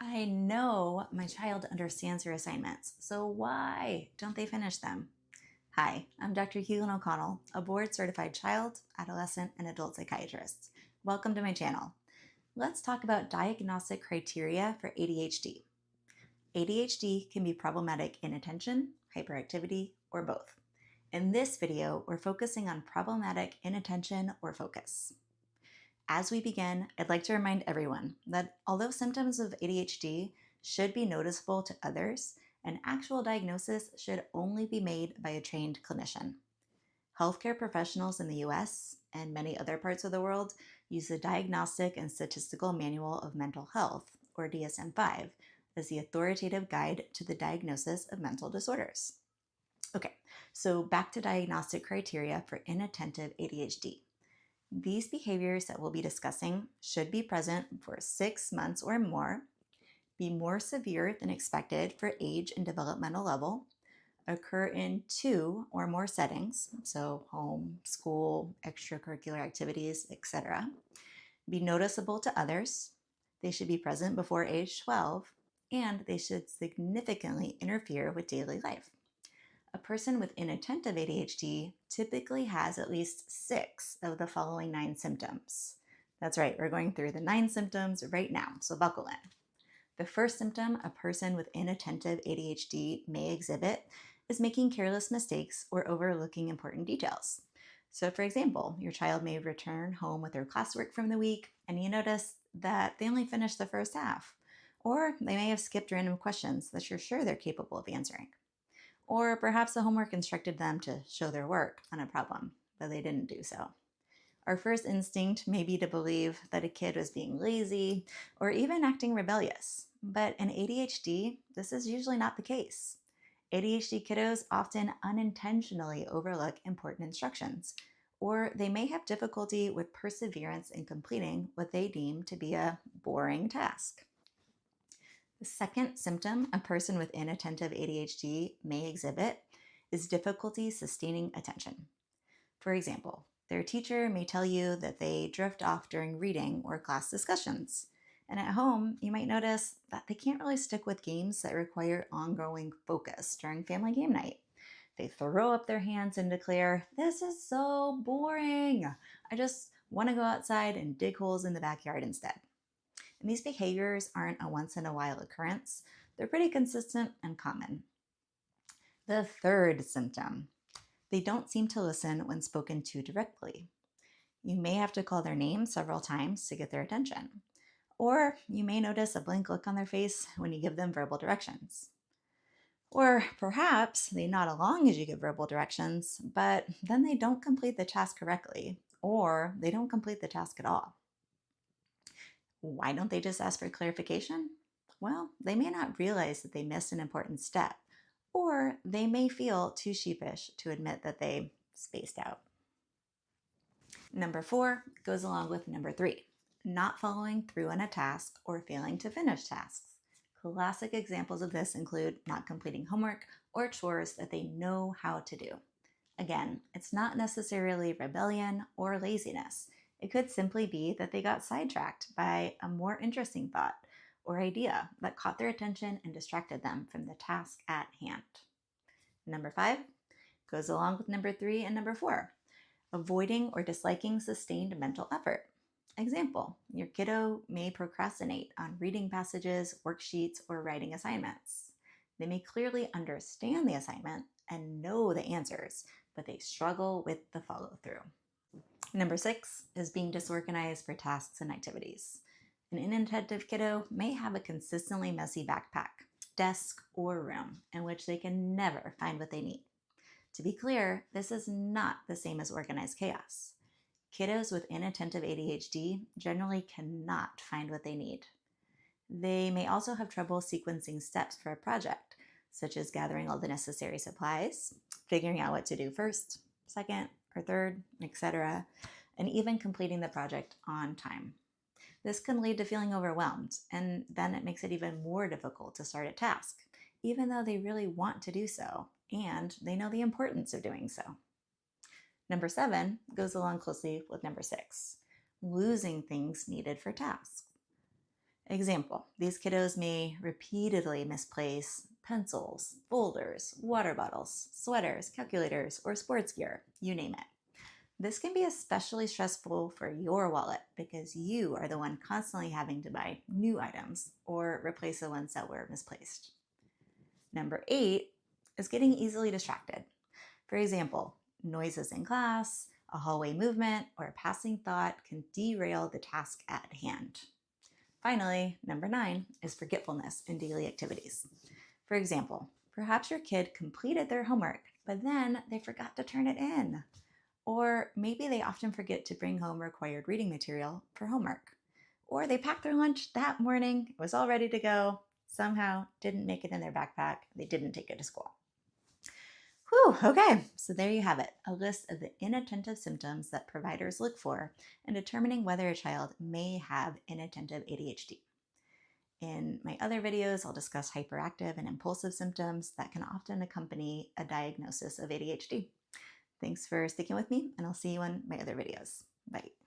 I know my child understands her assignments, so why don't they finish them? Hi, I'm Dr. Hughlin O'Connell, a board certified child, adolescent, and adult psychiatrist. Welcome to my channel. Let's talk about diagnostic criteria for ADHD. ADHD can be problematic in attention, hyperactivity, or both. In this video, we're focusing on problematic inattention or focus. As we begin, I'd like to remind everyone that although symptoms of ADHD should be noticeable to others, an actual diagnosis should only be made by a trained clinician. Healthcare professionals in the US and many other parts of the world use the Diagnostic and Statistical Manual of Mental Health, or DSM-5, as the authoritative guide to the diagnosis of mental disorders. Okay, so back to diagnostic criteria for inattentive ADHD. These behaviors that we'll be discussing should be present for 6 months or more, be more severe than expected for age and developmental level, occur in 2 or more settings, so home, school, extracurricular activities, etc., be noticeable to others, they should be present before age 12, and they should significantly interfere with daily life. A person with inattentive ADHD typically has at least 6 of the following 9 symptoms. That's right, we're going through the 9 symptoms right now, so buckle in. The first symptom a person with inattentive ADHD may exhibit is making careless mistakes or overlooking important details. So, for example, your child may return home with their classwork from the week and you notice that they only finished the first half. Or they may have skipped random questions that you're sure they're capable of answering. Or perhaps the homework instructed them to show their work on a problem, but they didn't do so. Our first instinct may be to believe that a kid was being lazy or even acting rebellious. But in ADHD, this is usually not the case. ADHD kiddos often unintentionally overlook important instructions, or they may have difficulty with perseverance in completing what they deem to be a boring task. The second symptom a person with inattentive ADHD may exhibit is difficulty sustaining attention. For example, their teacher may tell you that they drift off during reading or class discussions. And at home, you might notice that they can't really stick with games that require ongoing focus during family game night. They throw up their hands and declare, "This is so boring. I just want to go outside and dig holes in the backyard instead." And these behaviors aren't a once in a while occurrence. They're pretty consistent and common. The third symptom, they don't seem to listen when spoken to directly. You may have to call their name several times to get their attention. Or you may notice a blank look on their face when you give them verbal directions. Or perhaps they nod along as you give verbal directions, but then they don't complete the task correctly, or they don't complete the task at all. Why don't they just ask for clarification? Well, they may not realize that they missed an important step, or they may feel too sheepish to admit that they spaced out. Number 4 goes along with number 3, not following through on a task or failing to finish tasks. Classic examples of this include not completing homework or chores that they know how to do. Again, it's not necessarily rebellion or laziness. It could simply be that they got sidetracked by a more interesting thought or idea that caught their attention and distracted them from the task at hand. Number 5 goes along with number 3 and number 4, avoiding or disliking sustained mental effort. Example, your kiddo may procrastinate on reading passages, worksheets, or writing assignments. They may clearly understand the assignment and know the answers, but they struggle with the follow-through. Number 6 is being disorganized for tasks and activities. An inattentive kiddo may have a consistently messy backpack, desk, or room in which they can never find what they need. To be clear, this is not the same as organized chaos. Kiddos with inattentive ADHD generally cannot find what they need. They may also have trouble sequencing steps for a project, such as gathering all the necessary supplies, figuring out what to do first, second, or third, etc., and even completing the project on time. This can lead to feeling overwhelmed, and then it makes it even more difficult to start a task, even though they really want to do so, and they know the importance of doing so. Number 7 goes along closely with number 6, losing things needed for tasks. Example, these kiddos may repeatedly misplace pencils, folders, water bottles, sweaters, calculators, or sports gear, you name it. This can be especially stressful for your wallet because you are the one constantly having to buy new items or replace the ones that were misplaced. Number 8 is getting easily distracted. For example, noises in class, a hallway movement, or a passing thought can derail the task at hand. Finally, number 9 is forgetfulness in daily activities. For example, perhaps your kid completed their homework, but then they forgot to turn it in. Or maybe they often forget to bring home required reading material for homework. Or they packed their lunch that morning, it was all ready to go, somehow didn't make it in their backpack, they didn't take it to school. Whew, okay, so there you have it, a list of the inattentive symptoms that providers look for in determining whether a child may have inattentive ADHD. In my other videos, I'll discuss hyperactive and impulsive symptoms that can often accompany a diagnosis of ADHD. Thanks for sticking with me, and I'll see you in my other videos. Bye.